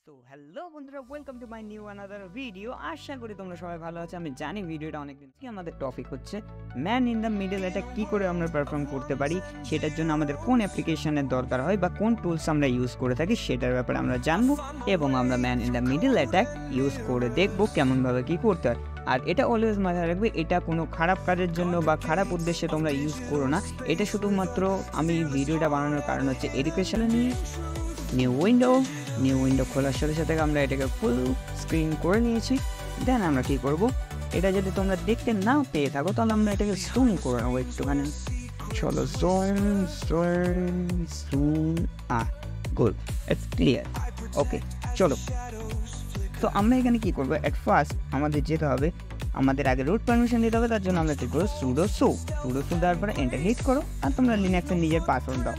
So hello বন্ধুরা, welcome to my new another video. আশা করি তোমরা সবাই ভালো আছো। আমি জানি ভিডিওটা অনেকদিন থেকে আমাদের টপিক হচ্ছে ম্যান ইন দ্য মিডল। এটা কী করে আমরা পারফর্ম করতে পারি, সেটার জন্য আমাদের কোন অ্যাপ্লিকেশনের দরকার হয় বা কোন টুলস আমরা ইউজ করে থাকি সেটার ব্যাপারে আমরা জানবো, এবং আমরা man in the middle attack use করে দেখবো কেমনভাবে কী করতে হয়। আর এটা অলওয়েজ মাথায় রাখবে, এটা কোনো খারাপ কাজের জন্য বা খারাপ উদ্দেশ্যে তোমরা ইউজ করো না। এটা শুধুমাত্র আমি ভিডিওটা বানানোর কারণ হচ্ছে এডুকেশনে নিয়ে। নিউ উইন্ডো খোলার সাথে সাথে আমরা এটাকে ফুল স্ক্রিন করে নিয়েছি। দেন আমরা কী করবো, এটা যদি তোমরা দেখতে না পেয়ে থাকো তাহলে আমরা এটাকে জুম করে নেবো একটুখানি। চলো জুম গুড, ইটস ক্লিয়ার। ওকে চলো, তো আমরা এখানে কী করবো, অ্যাট ফার্স্ট আমাদের যেতে হবে, আমাদের আগে রুট পারমিশন দিতে হবে। তার জন্য আমরা কী করবো, সুডো সু দেওয়ার পরে এন্টার হিট করো, আর তোমরা লিনাক্সের নিজের পাসওয়ার্ড দাও।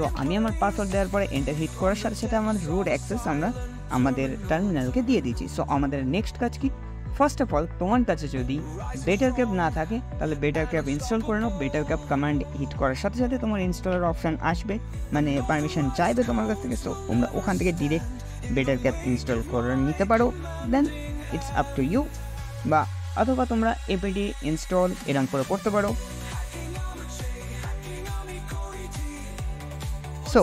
সো আমি আমার পাসওয়ার্ড দেওয়ার পরে এন্টার হিট করার সাথে সাথে আমার রুট অ্যাক্সেস আমরা আমাদের টার্মিনালকে দিয়ে দিচ্ছি। সো আমাদের নেক্সট কাজ কি, ফার্স্ট অফ অল তোমার কাছে যদি বেটার ক্যাপ না থাকে তাহলে বেটার ক্যাপ ইনস্টল করে নাও। বেটার ক্যাপ কমান্ড হিট করার সাথে সাথে তোমার ইনস্টলের অপশান আসবে, মানে পারমিশন চাইবে তোমার কাছ থেকে। সো তোমরা ওখান থেকে ডিরেক্ট বেটার ক্যাপ ইনস্টল করে নিতে পারো। দেন ইটস আপ টু ইউ, বা অথবা তোমরা এপিডি ইনস্টল এরকম করে করতে পারো। সো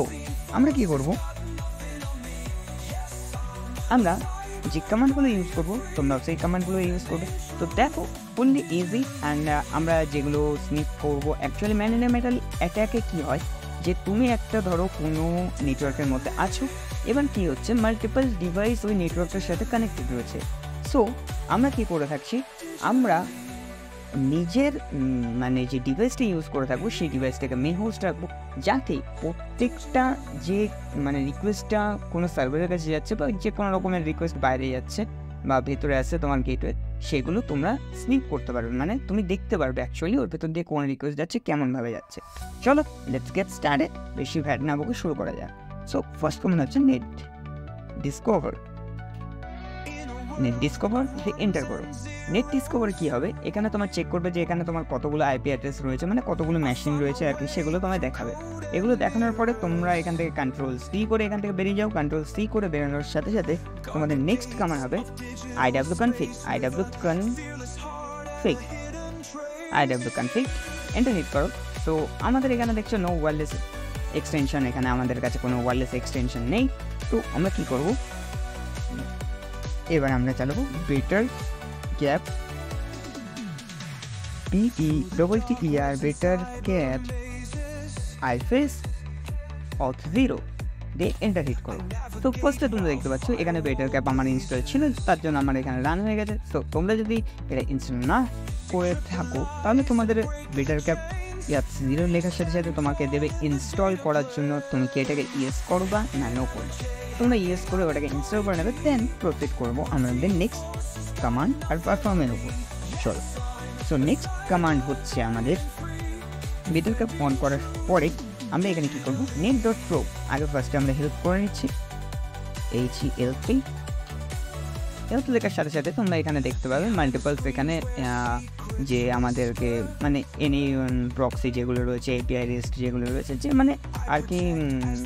আমরা কী করব, আমরা যে কমান্ডগুলো ইউজ করবো তোমরা সেই কমান্ডগুলো ইউজ করবে। তো দেখো ফুললি ইজি। অ্যান্ড আমরা যেগুলো স্নিপ করবো, actually man in the middle অ্যাটাকে কী হয় যে তুমি একটা ধরো কোনো নেটওয়ার্কের মধ্যে আছো, এবার কী হচ্ছে মাল্টিপল ডিভাইস ওই নেটওয়ার্কের সাথে কানেক্টেড রয়েছে। সো আমরা কী করে থাকছি, আমরা নিজের মানে যে ডিভাইসটা ইউজ করে থাকবো সেই ডিভাইসটাকে মেন হোস্ট রাখবো, যাতে প্রত্যেকটা যে মানে রিকোয়েস্টটা কোনো সার্ভারের কাছে যাচ্ছে বা যে কোনো রকমের রিকোয়েস্ট বাইরে যাচ্ছে বা ভেতরে আসছে তোমার গেটওয়ে, সেগুলো তোমরা স্নিপ করতে পারবে, মানে তুমি দেখতে পারবে অ্যাকচুয়ালি ওর ভেতর দিয়ে কোন রিকোয়েস্ট যাচ্ছে, কেমনভাবে যাচ্ছে। চলো লেটস গেট স্টার্টেড, বেশি ভ্যাট না বকে শুরু করা যাক। সো ফার্স্ট কমেন্ট হচ্ছে নেট ডিসকভার এন্টার করো। নেট ডিসকভার কী হবে, এখানে তোমার চেক করবে যে এখানে তোমার কতগুলো আইপি অ্যাড্রেস রয়েছে, মানে কতগুলো মেশিন রয়েছে আর কি, সেগুলো তোমায় দেখাবে। এগুলো দেখানোর পরে তোমরা এখান থেকে কন্ট্রোল সি করে এখান থেকে বেরিয়ে যাও। কন্ট্রোল সি করে বেরোনোর সাথে সাথে তোমাদের নেক্সট কমান্ড হবে আইডাব্লিউ কনফিগ এন্টার হিট করো। তো আমাদের এখানে দেখছো নো ওয়্যারলেস এক্সটেনশন, এখানে আমাদের কাছে কোনো ওয়্যারলেস এক্সটেনশন নেই। তো আমরা কী করবো, এবার আমরা চালাবো better cap BETTER better cap iface eth 0 দিয়ে এন্টার হিট করো। তো ফার্স্টে তোমরা দেখতে পাচ্ছ এখানে বেটার ক্যাপ আমার ইনস্টল ছিল, তার জন্য আমার এখানে রান হয়ে গেছে। তো তোমরা যদি এটা ইনস্টল না করে থাকো তাহলে তোমাদের বেটার ক্যাপ 0 লেখার সাথে সাথে তোমাকে দেবে ইনস্টল করার জন্য। তুমি কি এটাকে ইয়েস করবা না নো করবে, তোমরা ইয়েস করে ওটাকে ইনস্টল করে নেবে। দেন প্রসিড করবো আমাদের নেক্সট কমান্ড আর পারফর্মের উপর। চলো, সো নেক্সট কমান্ড হচ্ছে আমাদের বেটার ক্যাপ অন করার পরে আমরা এখানে কী করবো, net.pro আগে ফার্স্টে আমরা হেল্প করে নিচ্ছি, HELP লেখার সাথে সাথে তোমরা এখানে দেখতে পাবে মাল্টিপলস, এখানে যে আমাদেরকে মানে এনি প্রক্সি যেগুলো রয়েছে, API রেস্ট যেগুলো রয়েছে, যে মানে আর কি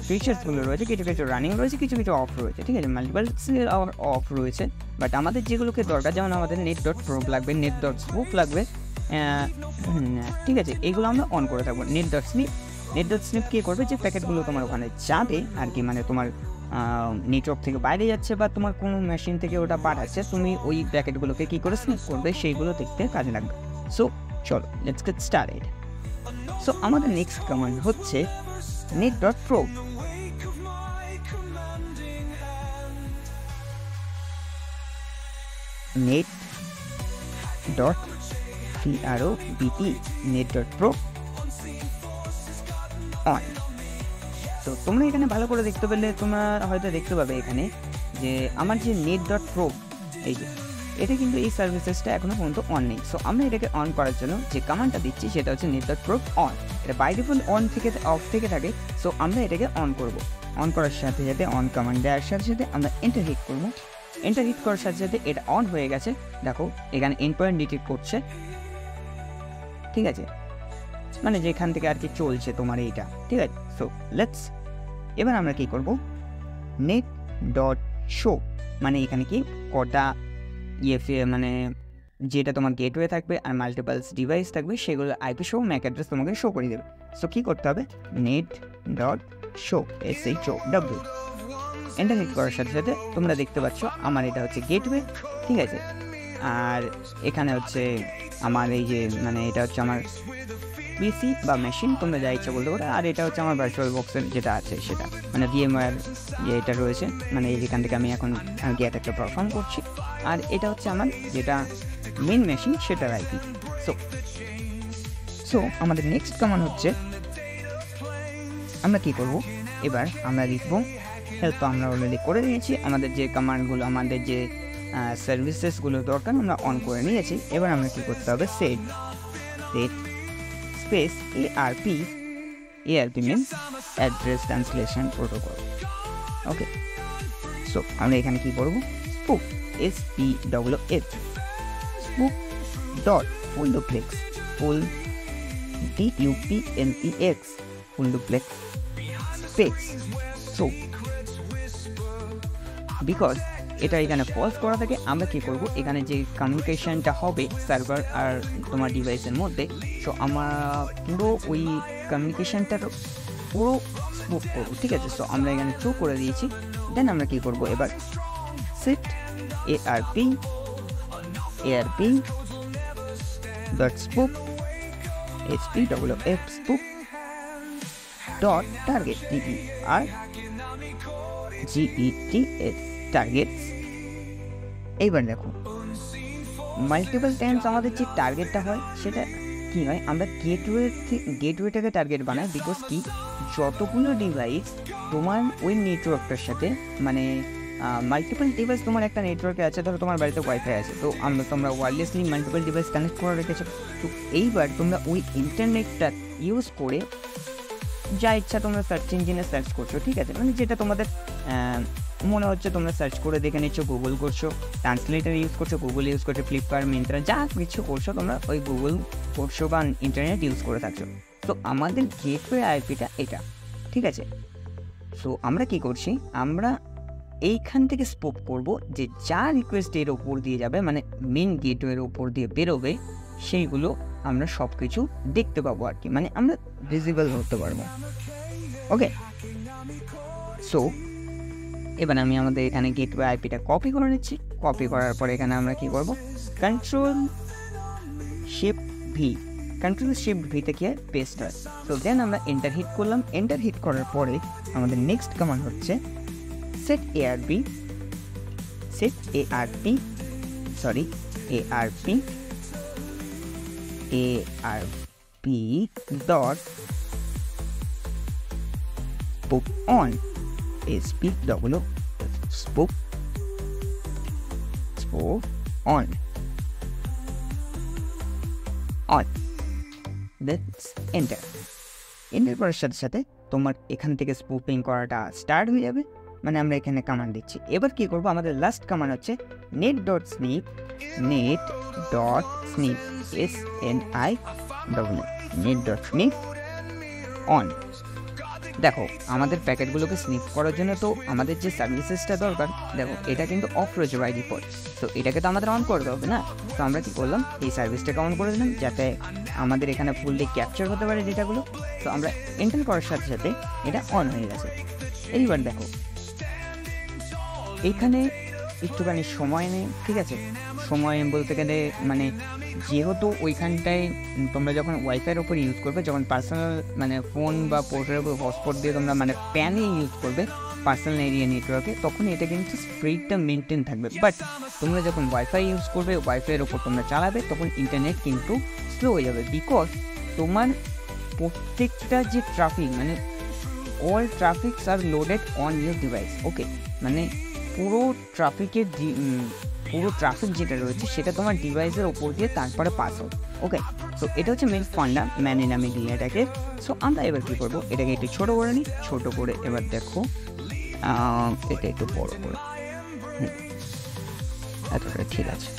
ফিচার্সগুলো রয়েছে, কিছু কিছু রানিং রয়েছে, কিছু কিছু অফ রয়েছে, ঠিক আছে। মাল্টিপলস অফ রয়েছে, বাট আমাদের যেগুলোকে দরকার, যেমন আমাদের net.pro লাগবে, net.swoop লাগবে, ঠিক আছে, এগুলো আমরা অন করে থাকবো। net.snip কী করবে, যে প্যাকেটগুলো তোমার ওখানে যাবে আর কি, মানে তোমার নেটওয়ার্ক থেকে বাইরে যাচ্ছে বা তোমার কোনো মেশিন থেকে ওটা পাঠাচ্ছে, তুমি ওই প্যাকেটগুলোকে কী করে স্নিপ করবে সেইগুলো দেখতে কাজে লাগবে। সো চলো লেটস গেট স্টার্টেড। সো আমাদের নেক্সট কমান্ড হচ্ছে net.pro net.pro অন। তো তোমরা এখানে ভালো করে দেখতে পেলে তোমরা হয়তো দেখতে পাবে এখানে যে আমার যে net.pro, এই যে এটা কিন্তু এই সার্ভিসেসটা এখনও পর্যন্ত অন নেই। সো আমরা এটাকে অন করার জন্য যে কমান্ডটা দিচ্ছি সেটা হচ্ছে net.pro অন। এটা বাই ডিফল্ট অন থেকে অফ থেকে থাকে। সো আমরা এটাকে অন করব। অন করার সাথে সাথে অন কমান্ড দেওয়ার সাথে সাথে আমরা এন্টার হিট করবো। এন্টার হিট করার সাথে সাথে এটা অন হয়ে গেছে। দেখো এখানে এন্ড পয়েন্ট ডিটেক্ট করছে, ঠিক আছে, মানে যেখান থেকে আর কি চলছে তোমার এইটা, ঠিক আছে। সো লেটস, এবার আমরা কী করবো, net ডট শো, মানে এখানে কি কটা মানে যেটা তোমার গেটওয়ে থাকবে আর মাল্টিপলস ডিভাইস থাকবে সেগুলো আইপি শো ম্যাক অ্যাড্রেস তোমাকে শো করে দেবে। সো কী করতে হবে, net dot show SHOW enter hit করার সাথে সাথে তোমরা দেখতে পাচ্ছ আমার এটা হচ্ছে গেটওয়ে, ঠিক আছে। আর এখানে হচ্ছে আমার এই যে মানে এটা হচ্ছে আমার পিসি বা মেশিন, তোমরা যা ইচ্ছা বলতে পারো। আর এটা হচ্ছে আমার ভার্চুয়াল বক্সের যেটা আছে সেটা, মানে VMware যে এটা রয়েছে, মানে যেখান থেকে আমি এখন গিয়ে একটা পারফর্ম করছি। আর এটা হচ্ছে আমার যেটা মেন মেশিন সেটার আইপি। সো আমাদের নেক্সট কমান্ড হচ্ছে আমরা কি করব, এবার আমরা লিখব হেল্প। আমরা অলরেডি করে নিয়েছি, আমাদের যে কমান্ডগুলো, আমাদের যে সার্ভিসেসগুলো দরকার আমরা অন করে নিয়েছি। এবার আমরা কি করতে হবে, set space ARP means address translation protocol. ওকে, সো আমরা এখানে কি করব, স্পুক SPOOF স্পুক dot full duplex full DUPLEX full duplex space. So because এটা এখানে ফলস করা থাকে, আমরা কি করব, এখানে যে কমিউনিকেশনটা হবে সার্ভার আর তোমার ডিভাইসের মধ্যে, সো আমরা পুরো ওই কমিউনিকেশনটা পুরো স্পুক করবো, ঠিক আছে। সো আমরা এখানে ট্রু করে দিয়েছি। দেন আমরা কি করব, এবার set ARP dot স্পুক SPOOF স্পুক dot target TARGETS targets. এইবার দেখো মাল্টিপল টাইমস আমাদের যে টার্গেটটা হয় সেটা কি হয়, আমরা গেটওয়েটাকে টার্গেট বানাই। বিকজ কি, যতগুলো ডিভাইস তোমার ওই নেটওয়ার্কটার সাথে, মানে মাল্টিপল ডিভাইস তোমার একটা নেটওয়ার্কে আছে, ধরো তোমার বাড়িতে ওয়াইফাই আছে, তো তোমরা ওয়্যারলেসলি মাল্টিপল ডিভাইস কানেক্ট করে রেখেছো। তো এইবার তোমরা ওই ইন্টারনেটটা ইউজ করে যা ইচ্ছা তোমরা সার্চ ইঞ্জিনে সার্চ করছো, ঠিক আছে, মানে যেটা তোমাদের মনে হচ্ছে তোমরা সার্চ করে দেখে নিচ্ছ, গুগল করছো, ট্রান্সলেটার ইউজ করছো, গুগল ইউজ করছো, ফ্লিপকার্ট, মিন্ত্রা, যা কিছু করছো তোমরা ওই গুগল করছো বা ইন্টারনেট ইউজ করে থাকছো। তো আমাদের গেটওয়ে আইপিটা এটা, ঠিক আছে। সো আমরা কি করছি, আমরা এইখান থেকে স্পোক করব যে যা রিকোয়েস্ট এর ওপর দিয়ে যাবে, মানে মেন গেটওয়ের ওপর দিয়ে বেরোবে, সেইগুলো আমরা সব কিছু দেখতে পাবো আর কি, মানে আমরা ভিজিবল হতে পারবো। ওকে, সো এবার আমি আমাদের এখানে গেটওয়ে আইপিটা কপি করে নিচ্ছি। কপি করার পরে এখানে আমরা কি করব, কন্ট্রোল শিফট ভিতে কি হয়, পেস্ট হয়। তো দেন আমরা এন্টার হিট করলাম। এন্টার হিট করার পরে আমাদের নেক্সট কমান্ড হচ্ছে set ARP dot spook on spook on let's enter করার সাথে সাথে তোমার এখান থেকে স্পুপিং করাটা স্টার্ট হয়ে যাবে, মানে আমরা এখানে কমান্ড দিচ্ছি। এবার কি করব, আমাদের লাস্ট কমান্ড হচ্ছে net dot snip on। দেখো আমাদের প্যাকেটগুলোকে স্নিপ করার জন্য তো আমাদের যে সার্ভিসেসটা দরকার, দেখো এটা কিন্তু অফ রয়েছে বাই ডিফল্ট, তো এটাকে তো আমাদের অন করতে হবে না। তো আমরা কি করলাম, এই সার্ভিসটাকে অন করে দিলাম যাতে আমাদের এখানে ফুললি ক্যাপচার হতে পারে ডেটাগুলো। তো আমরা এন্টার করার সাথে সাথে এটা অন হয়ে গেছে। এইবার দেখো এইখানে একটুখানি সময় নেই, ঠিক আছে। সময় বলতে গেলে মানে যেহেতু ওইখানটায় তোমরা যখন ওয়াইফাইয়ের ওপর ইউজ করবে, যখন পার্সোনাল মানে ফোন বা পোর্টের উপর হটস্পট দিয়ে তোমরা মানে প্যানে ইউজ করবে পার্সোনাল এরিয়া নেটওয়ার্কে, তখন এটা কিন্তু স্পিডটা মেনটেন থাকবে। বাট তোমরা যখন ওয়াইফাই ইউজ করবে, ওয়াইফাইয়ের ওপর তোমরা চালাবে, তখন ইন্টারনেট কিন্তু স্লো হয়ে যাবে। বিকজ তোমার প্রত্যেকটা যে ট্রাফিক, মানে all traffics are loaded on your device. Okay, মানে পুরো ট্রাফিক যেটা রয়েছে সেটা তোমার ডিভাইসের ওপর দিয়ে তারপরে পাস হবে। ওকে, সো এটা হচ্ছে মেন ফান্ডা ম্যান ইন আমি দিয়ে এটাকে। সো আমরা এবার কী করবো, এটাকে একটু ছোটো করে নিই। ছোটো করে এবার দেখো এটা একটু বড় করে, এতটা ঠিক আছে।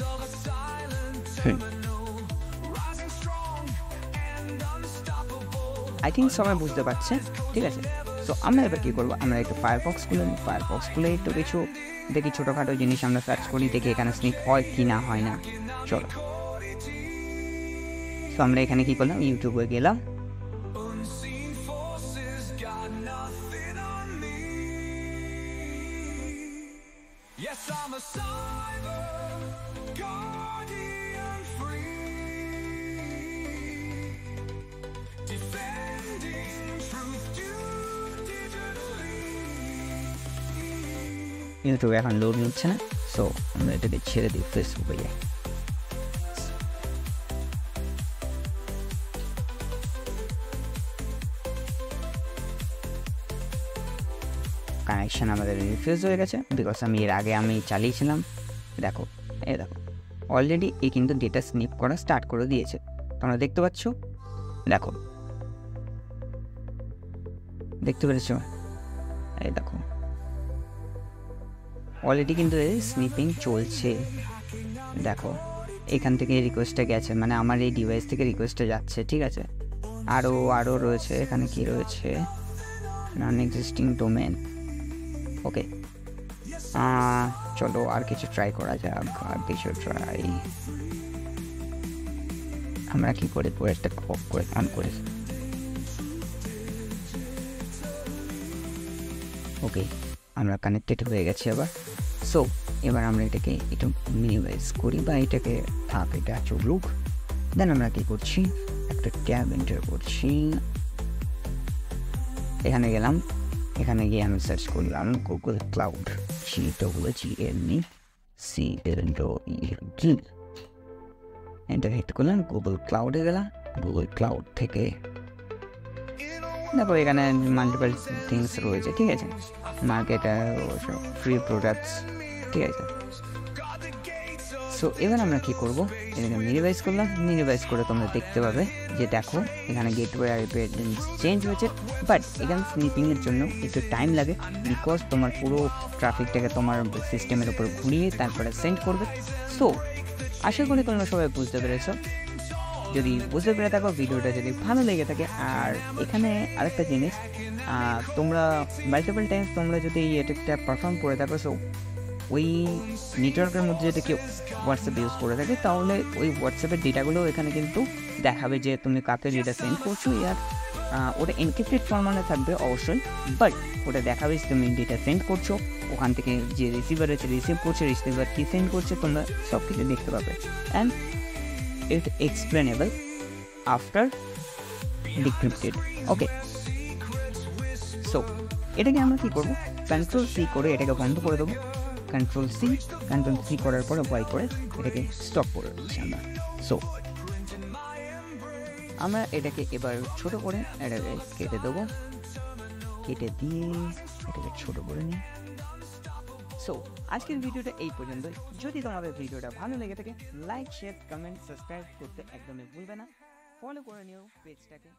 আই থিঙ্ক সবাই বুঝতে পারছে, ঠিক আছে। তো আমরা এবার কী করবো, আমরা একটু ফায়ারফক্স খুলে নিই। ফায়ারফক্স খুলে একটু কিছু দেখি ছোটোখাটো জিনিস আমরা সার্চ করি, দেখি এখানে স্নিপ হয় কি না হয় না। চলো, তো আমরা এখানে কী করলাম, ইউটিউবে গেলাম। Yes, I'm a cyber guardian free, defending truth digitally. ইউটিউবে এখন লোড নিচ্ছে না, সো আমরা এটাকে ছেড়ে দিই, ফেসবুকে যাই। কানেকশান আমাদের রিফ্রেশ হয়ে গেছে, বিকজ আমি এর আগে চালিয়েছিলাম। দেখো অলরেডি এই কিন্তু ডেটা স্নিপ করা স্টার্ট করে দিয়েছে, তোমরা দেখতে পাচ্ছ। দেখতে পেরেছ? এই দেখো অলরেডি কিন্তু স্নিপিং চলছে। দেখো এখান থেকে রিকোয়েস্টটা গেছে, মানে আমার এই ডিভাইস থেকে রিকোয়েস্টটা যাচ্ছে, ঠিক আছে। আরও রয়েছে এখানে, কি রয়েছে, নন এক্সিস্টিং ডোমেন। ওকে, চলো আর কিছু ট্রাই করা যাক, আমরা কি করে একটা অফ করে অন করে। ওকে, আমরা কানেক্টেড হয়ে গেছি আবার। সো এবার আমরা এটাকে একটু মিনিমাইজ করি, বা এটাকে থাক, এটা চলুক। দেন আমরা কি করছি, একটা ট্যাব এন্টার করছি, এখানে গেলাম। এখানে গিয়ে আমি সার্চ করলাম Google cloud, GWGLC enter hit করলাম, গুগল ক্লাউডে গেলাম। গুগল ক্লাউড থেকে দেখো এখানে মাল্টিপল থিংস রয়েছে, ঠিক আছে। মার্কেট, ফ্রি প্রোডাক্টস, ঠিক আছে। সো এবার আমরা কী করবো, এটাকে মিনিমাইজ করলাম। মিনিমাইজ করে তোমরা দেখতে পাবে যে দেখো এখানে গেটওয়ে আইপি চেঞ্জ হয়েছে, বাট এখানে স্নিপিংয়ের জন্য একটু টাইম লাগে, বিকজ তোমার পুরো ট্রাফিকটাকে তোমার সিস্টেমের উপর ঘুরিয়ে তারপরে সেন্ড করবে। সো আশা করি তোমরা সবাই বুঝতে পেরেছো। যদি বুঝতে পেরে থাকো, ভিডিওটা যদি ভালো লেগে থাকে, আর এখানে আরেকটা জিনিস, তোমরা মাল্টিপল টাইমস তোমরা যদি এই অ্যাটাকটা পারফর্ম করে থাকো, সো ওই নেটওয়ার্কের মধ্যে যদি কেউ হোয়াটসঅ্যাপ ইউজ করে থাকে, তাহলে ওই হোয়াটসঅ্যাপের ডেটাগুলো এখানে কিন্তু দেখাবে যে তুমি কাকে ডেটা সেন্ড করছো। ইয়ার ওটা এনক্রিপ্টেড ফরম্যাটে থাকবে অবশ্যই, বাট ওটা দেখাবে যে তুমি ডেটা সেন্ড করছো। ওখান থেকে যে রিসিভার আছে রিসিভ করছে, রিসিভার কী সেন্ড করছে, তোমরা সব কিছু দেখতে পাবে। And it explainable after decrypted. Okay, so এটাকে আমরা কি করব, কন্ট্রোল সি করে এটাকে বন্ধ করে দেবো। কন্ট্রোল সি করার পরে ওয়াই করে এটাকে স্টপ করে দিচ্ছি আমরা। সো আমরা এটাকে এবার ছোট করে এটাকে কেটে দেবো, কেটে দিয়ে এটাকে ছোট করে নিই। সো আজকের ভিডিওটা এই পর্যন্ত। যদি তোমাদের ভিডিওটা ভালো লেগে থাকে, লাইক, শেয়ার, কমেন্ট, সাবস্ক্রাইব করতে একদমই ভুলবে না। ফলো করে নিও পেজটাকে।